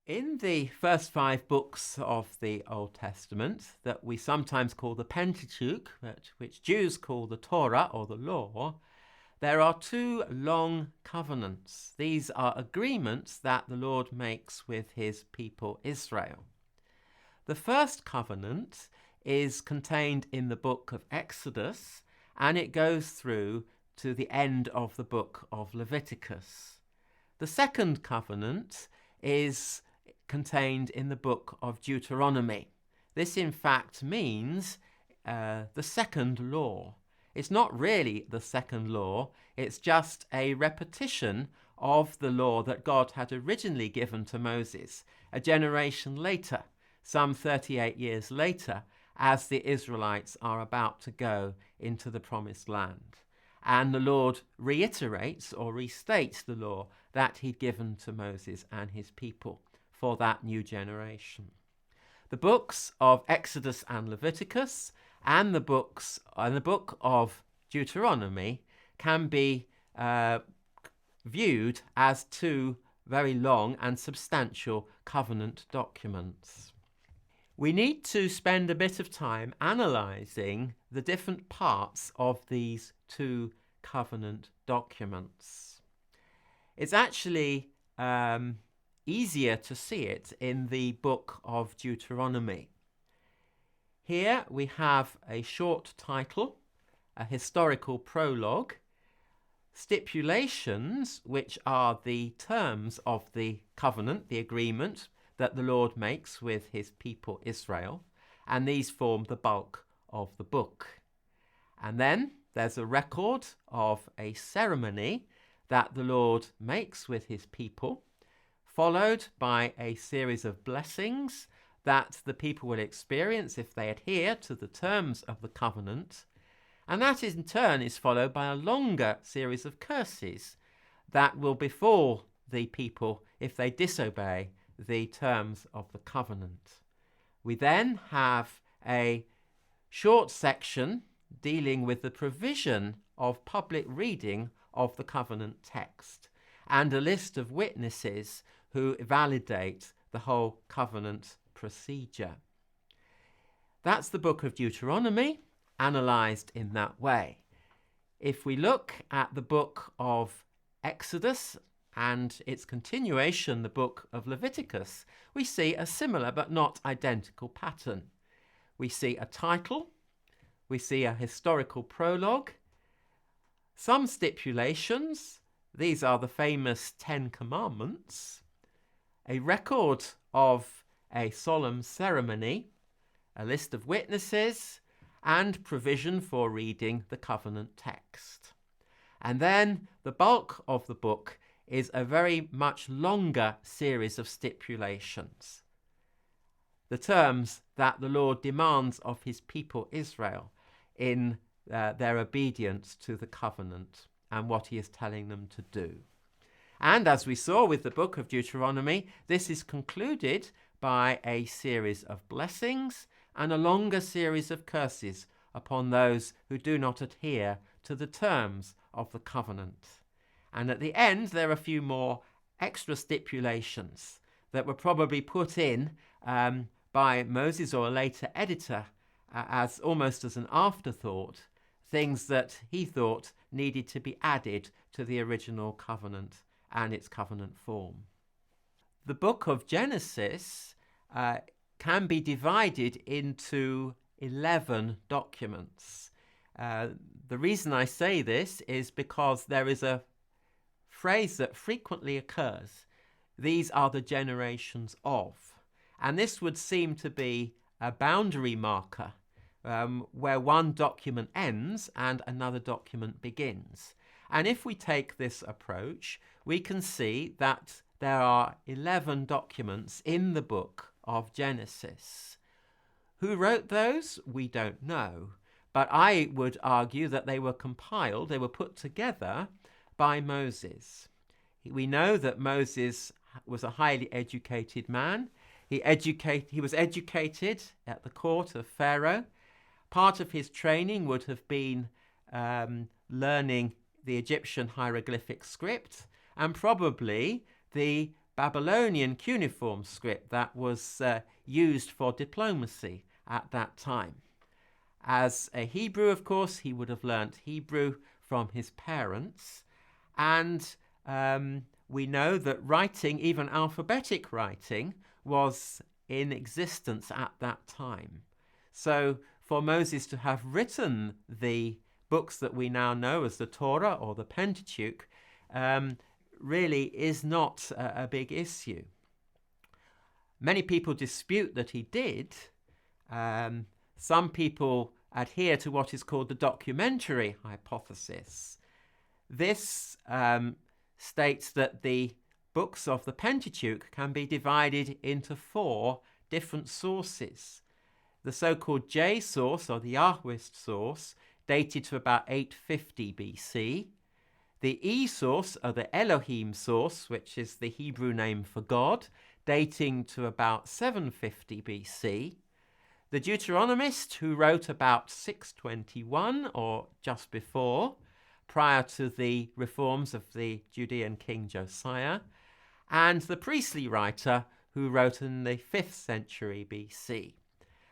In the first 5 books of the Old Testament that we sometimes call the Pentateuch, which Jews call the Torah or the law, there are 2 long covenants. These are agreements that the Lord makes with his people Israel. The first covenant is contained in the book of Exodus, and it goes through to the end of the book of Leviticus. The second covenant is contained in the book of Deuteronomy. This, in fact, means the second law. It's not really the second law, it's just a repetition of the law that God had originally given to Moses a generation later, some 38 years later, as the Israelites are about to go into the promised land. And the Lord reiterates or restates the law that he'd given to Moses and his people for that new generation. The books of Exodus and Leviticus and the book of Deuteronomy can be viewed as 2 very long and substantial covenant documents. We need to spend a bit of time analysing the different parts of these 2 covenant documents. It's actually easier to see it in the book of Deuteronomy. Here we have a short title, a historical prologue, stipulations, which are the terms of the covenant, the agreement that the Lord makes with his people Israel, and these form the bulk of the book. And then there's a record of a ceremony that the Lord makes with his people, followed by a series of blessings that the people will experience if they adhere to the terms of the covenant. And that in turn is followed by a longer series of curses that will befall the people if they disobey the terms of the covenant. We then have a short section dealing with the provision of public reading of the covenant text and a list of witnesses who validate the whole covenant procedure. That's the book of Deuteronomy, analysed in that way. If we look at the book of Exodus and its continuation, the book of Leviticus, we see a similar but not identical pattern. We see a title, we see a historical prologue, some stipulations, these are the famous 10 Commandments, a record of a solemn ceremony, a list of witnesses, and provision for reading the covenant text. And then the bulk of the book is a very much longer series of stipulations, the terms that the Lord demands of his people Israel in their obedience to the covenant and what he is telling them to do. And as we saw with the book of Deuteronomy, this is concluded by a series of blessings and a longer series of curses upon those who do not adhere to the terms of the covenant. And at the end, there are a few more extra stipulations that were probably put in by Moses or a later editor as almost as an afterthought, things that he thought needed to be added to the original covenant and its covenant form. The book of Genesis can be divided into 11 documents. The reason I say this is because there is a phrase that frequently occurs. These are the generations of. And this would seem to be a boundary marker where one document ends and another document begins. And if we take this approach, we can see that there are 11 documents in the book of Genesis. Who wrote those? We don't know. But I would argue that they were compiled, they were put together by Moses. We know that Moses was a highly educated man. He was educated at the court of Pharaoh. Part of his training would have been learning the Egyptian hieroglyphic script and probably the Babylonian cuneiform script that was used for diplomacy at that time. As a Hebrew, of course, he would have learnt Hebrew from his parents, and we know that writing, even alphabetic writing, was in existence at that time. So for Moses to have written the books that we now know as the Torah or the Pentateuch really is not a big issue. Many people dispute that he did. Some people adhere to what is called the documentary hypothesis. This states that the books of the Pentateuch can be divided into 4 different sources. The so-called J source, or the Yahwist source, dated to about 850 BC. The E source, or the Elohim source, which is the Hebrew name for God, dating to about 750 BC. The Deuteronomist, who wrote about 621 or just before, prior to the reforms of the Judean king Josiah, and the priestly writer, who wrote in the 5th century BC.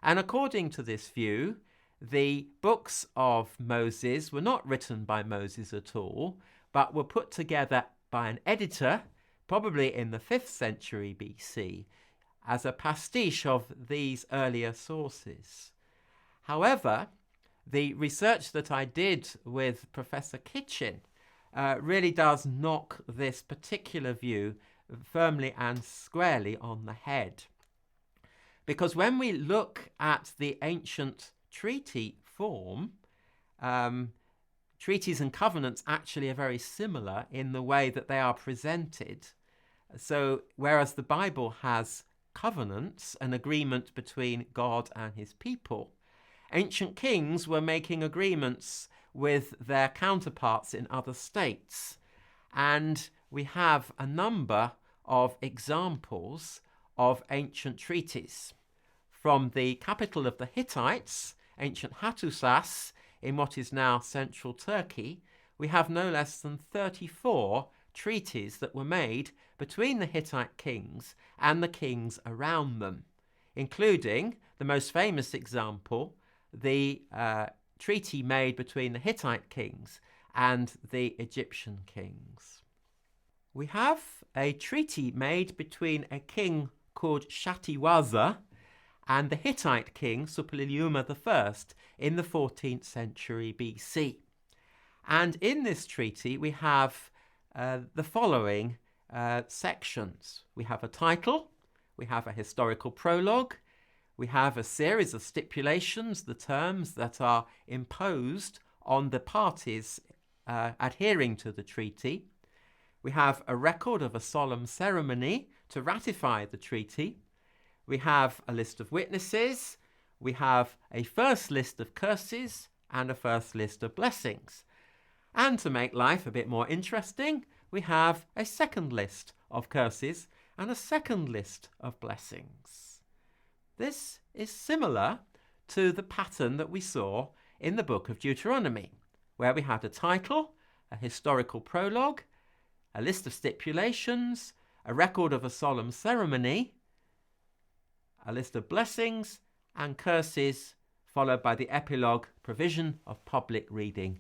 And according to this view, the books of Moses were not written by Moses at all, but were put together by an editor, probably in the 5th century BC, as a pastiche of these earlier sources. However, the research that I did with Professor Kitchen really does knock this particular view firmly and squarely on the head. Because when we look at the ancient treaty form, treaties and covenants actually are very similar in the way that they are presented. So whereas the Bible has covenants, an agreement between God and his people, ancient kings were making agreements with their counterparts in other states. And we have a number of examples of ancient treaties. From the capital of the Hittites, ancient Hattusas, in what is now central Turkey, we have no less than 34 treaties that were made between the Hittite kings and the kings around them, including the most famous example, the treaty made between the Hittite kings and the Egyptian kings. We have a treaty made between a king called Shatiwaza and the Hittite king Suppiluliuma I in the 14th century BC. And in this treaty we have the following sections. We have a title, we have a historical prologue, we have a series of stipulations, the terms that are imposed on the parties adhering to the treaty. We have a record of a solemn ceremony to ratify the treaty. We have a list of witnesses. We have a first list of curses and a first list of blessings. And to make life a bit more interesting, we have a second list of curses and a second list of blessings. This is similar to the pattern that we saw in the book of Deuteronomy, where we had a title, a historical prologue, a list of stipulations, a record of a solemn ceremony, a list of blessings and curses, followed by the epilogue, provision of public reading,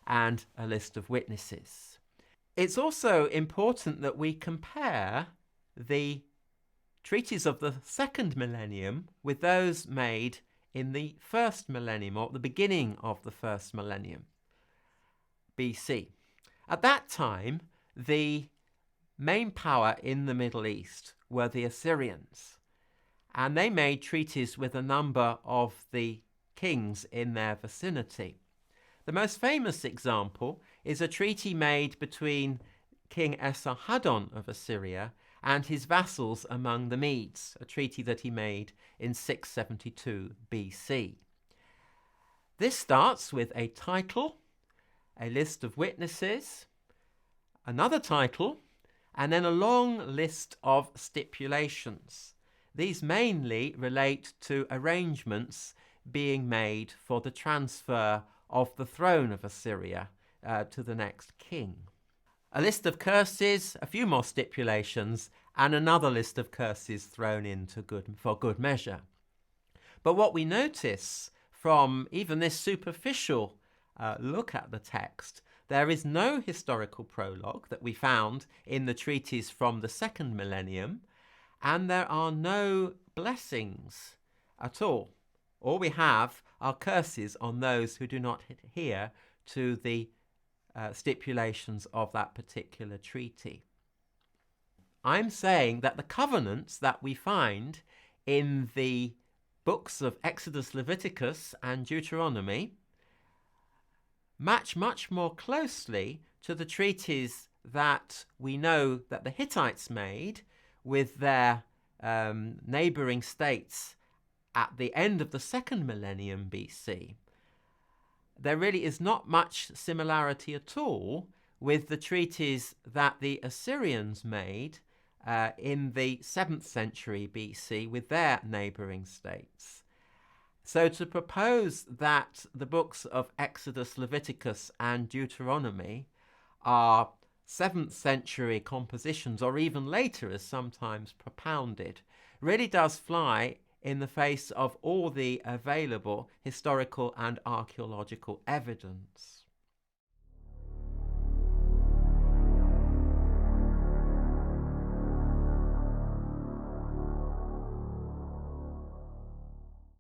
and a list of witnesses. It's also important that we compare the treaties of the second millennium with those made in the first millennium, or at the beginning of the first millennium, BC. At that time, the main power in the Middle East were the Assyrians, and they made treaties with a number of the kings in their vicinity. The most famous example is a treaty made between King Esarhaddon of Assyria and his vassals among the Medes, a treaty that he made in 672 BC. This starts with a title, a list of witnesses, another title, and then a long list of stipulations. These mainly relate to arrangements being made for the transfer of the throne of Assyria to the next king. a list of curses, a few more stipulations, and another list of curses thrown in for good measure. But what we notice from even this superficial look at the text, there is no historical prologue that we found in the treaties from the second millennium, and there are no blessings at all. All we have are curses on those who do not adhere to the stipulations of that particular treaty. I'm saying that the covenants that we find in the books of Exodus, Leviticus, and Deuteronomy match much more closely to the treaties that we know that the Hittites made with their neighboring states at the end of the second millennium BC. There really is not much similarity at all with the treaties that the Assyrians made in the 7th century BC with their neighboring states. So to propose that the books of Exodus, Leviticus, and Deuteronomy are 7th century compositions, or even later as sometimes propounded, really does fly in the face of all the available historical and archaeological evidence.